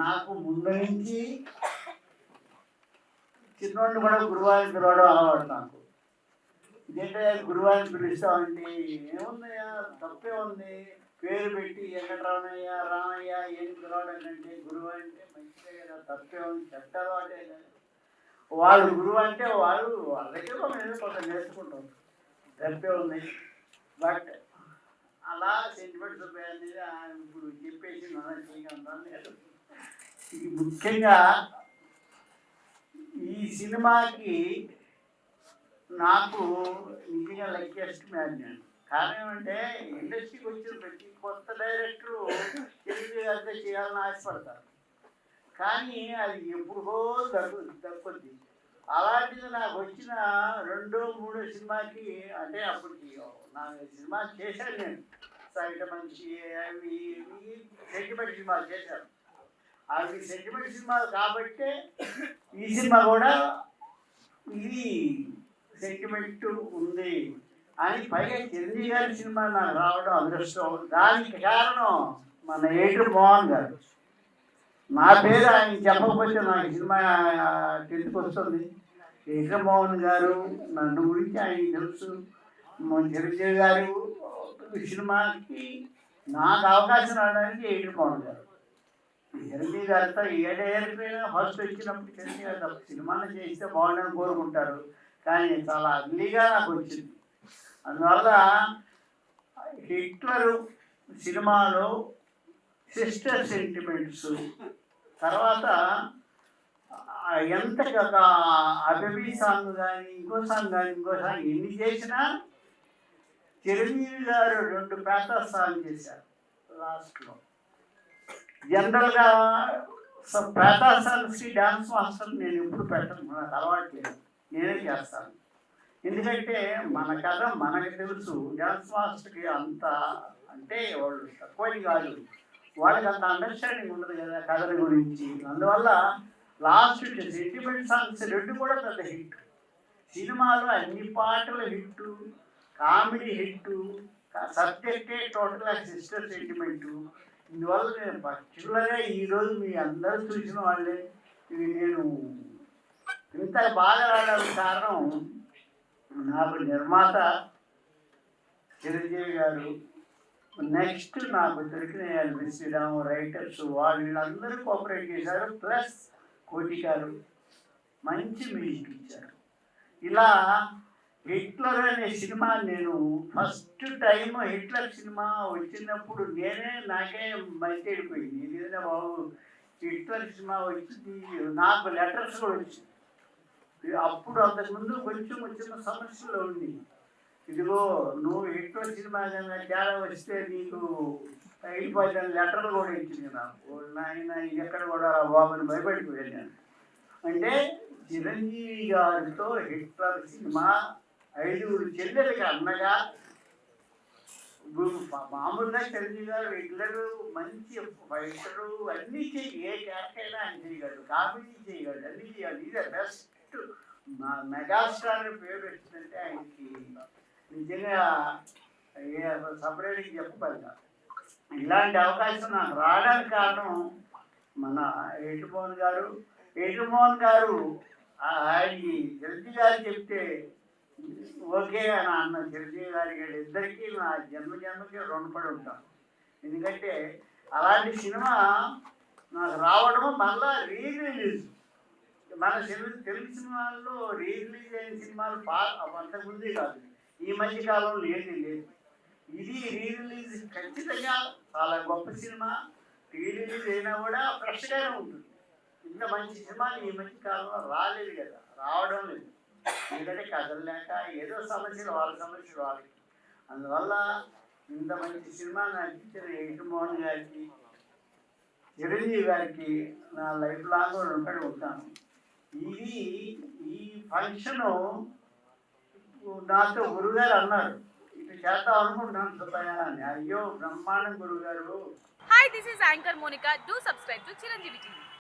నాకు ముందు నుంచి చిన్నోడిని కూడా గురువారిని పిలవడం అలవాటు నాకు. ఇదేంటే గురువారిని పిలుస్తామండి, ఏముందయ్యా తప్పే ఉంది, పేరు పెట్టి వెంకటరామయ్య రామయ్య ఏం పిలవడం అంటే గురువు అంటే మంచిదే కదా, తప్పే ఉంది, చెడ్డ అలవాటే కదా. వాళ్ళు గురువు అంటే వాళ్ళు వాళ్ళ దగ్గర మనం కొంత నేర్చుకుంటాం, తప్పే ఉంది. బట్ అలా సెంటిమెంట్స్ అనేది ఇప్పుడు చెప్పేసి మనం చేయగలుగుతాను. ఇది ముఖ్యంగా ఈ సినిమాకి నాకు నిజంగా లక్కీయెస్ట్ మ్యాన్ నేను. కారణం ఏమంటే ఇండస్ట్రీకి వచ్చిన ప్రతి కొత్త డైరెక్టరు తెలుగు గారితో చేయాలని ఆశపడతారు, కానీ అది ఎప్పుడో దక్కుద్ది. అలాంటిది నాకు వచ్చిన 2, 3 సినిమాకి, అంటే అప్పటికి నా సినిమా చేశాను నేను, సైట మంచి అవి సెంటిమెంట్ సినిమాలు చేశాను. అవి సెంటిమెంట్ సినిమాలు కాబట్టే ఈ సినిమా కూడా ఇది సెంటిమెంట్ ఉంది అని, పైగా చిరంజీవి గారి సినిమా నాకు రావడం అదృష్టం. దానికి కారణం మన ఏటర్ మోహన్ గారు. నా పేరు ఆయన చెప్పకపోతే నాకు సినిమా ఎందుకు వస్తుంది. ఏటర్ మోహన్ గారు నన్ను గురించి ఆయనకి తెలుసు. చిరంజీవి గారు సినిమాకి నాకు అవకాశం రావడానికి ఏటర్ మోహన్ గారు. చిరంజీవి గారితో ఏడేళ్ళైనా ఫస్ట్ వచ్చినప్పుడు చిరంజీవి గారు సినిమాను చేస్తే బాగుండని కోరుకుంటారు, కానీ చాలా అగ్లీగా నాకు వచ్చింది. అందువల్ల హిట్లర్ సినిమాలో సిస్టర్ సెంటిమెంట్స్, తర్వాత ఎంత అభివీ సాంగ్ కానీ ఇంకో సాంగ్ ఎన్ని చేసినా చిరంజీవి గారు 2 ప్యాథాస్ సాంగ్ చేశారు లాస్ట్లో. జనరల్గా ప్యాథాస్ సాంగ్స్కి డ్యాన్స్ మాస్టర్ నేను ఎప్పుడు పెట్టను, నాకు అలవాట్లేదు, నేనే చేస్తాను. ఎందుకంటే మన కథ మనకు తెలుసు, డ్యాన్స్ మాస్టర్కి అంత అంటే వాళ్ళు తక్కువని కాదు, వాళ్ళకి అంత అండర్స్టాండింగ్ ఉండదు కదా కథల గురించి. అందువల్ల లాస్ట్ సెంటిమెంట్ సాంగ్స్ 2 కూడా పెద్ద హిట్. సినిమాలో అన్ని పాటలు హిట్టు, కామెడీ హిట్టు, సబ్జెక్టే టోటల్గా సిస్టర్ సెంటిమెంటు. ఇందువల్ల నేను పర్టికులర్గా ఈరోజు మీ అందరూ చూసిన వాళ్ళే ఇది నేను ఇంత బాగా రావడానికి కారణం నాకు నిర్మాత చిరంజీవి గారు, నెక్స్ట్ నాకు దొరికిన ఎల్వి శ్రీరామ్, రైటర్స్, వీళ్ళందరూ కోఆపరేట్ చేశారు. ప్లస్ కోటి గారు మంచి మ్యూజిక్ ఇచ్చారు. ఇలా హిట్లర్ అనే సినిమా నేను ఫస్ట్ టైం హిట్లర్ సినిమా వచ్చినప్పుడు నాకే మంచి అయిపోయింది. ఏదైనా బాబు హిట్లర్ సినిమా వచ్చింది, నాకు లెటర్స్ కూడా వచ్చింది. అప్పుడు అంతకుముందు కొంచెం చిన్న సమస్యలు ఉంది. ఇదిగో నువ్వు హిట్లర్ సినిమా కన్నా తేడా వస్తే నీకు అయిపోయిన లెటర్లు కూడా ఇచ్చింది నాకు. నాయన ఇది ఎక్కడ కూడా బాబుని భయపడికి వెళ్ళాను. అంటే చిరంజీవి గారితో హిట్లర్ సినిమా 5 చెల్లెలకి అన్నగా, మామూలుగా చిరంజీవి గారు హిట్లరు మంచి ఫైటరు, అన్నీ ఏ క్యారెక్టర్ అయినా ఆయన చేయగలడు, కామెడీ చేయగలడు, అన్నీ చేయాలి. ఇది బెస్ట్ మెగాస్టార్ పేరు వచ్చిందంటే ఆయనకి నిజంగా సపరేట్గా చెప్పగలుగుతా. ఇలాంటి అవకాశం నాకు రావడానికి కారణం మన ఏటర్ మోహన్ గారు. ఏటర్ మోహన్ గారు ఆయనకి చిరంజీవి గారు చెప్తే ఓకే అని అన్న చిరంజీవి గారికి ఇద్దరికీ నా జన్మకి రుణపడి ఉంటాను. ఎందుకంటే అలాంటి సినిమా నాకు రావడం, మళ్ళా రీరిలీజ్ మన తెలుగు సినిమాల్లో రీరిలీజ్ అయిన సినిమాలు అంతకుముందే కాదు, ఈ మధ్య కాలంలో ఏది లేదు. ఇది రీరిలీజ్ ఖచ్చితంగా చాలా గొప్ప సినిమా. రీరిలీజ్ అయినా కూడా ఫ్రెష్గానే ఉంటుంది. ఇంత మంచి సినిమా ఈ మధ్య కాలంలో రాలేదు కదా, రావడం లేదు. ఎందుకంటే కథలు లేక ఏదో సమస్యలు వాళ్ళ సమస్యలు వాళ్ళకి. అందువల్ల ఇంత మంచి సినిమా నాకు ఇచ్చిన ఏటర్ మోహన్ గారికి, చిరంజీవి గారికి నా లైఫ్ లాంగ్ రుణపడి ఉంటాను. ఈ ఫంక్షను నాతో గురుగారు అన్నారు, ఇటు చేద్దాం అనుకుంటున్నాను సుబ్బయ్య అని. అయ్యో బ్రహ్మాండం గురుగారు. Hi, this is Anchor Monica. Do subscribe to Chiranjeevi TV.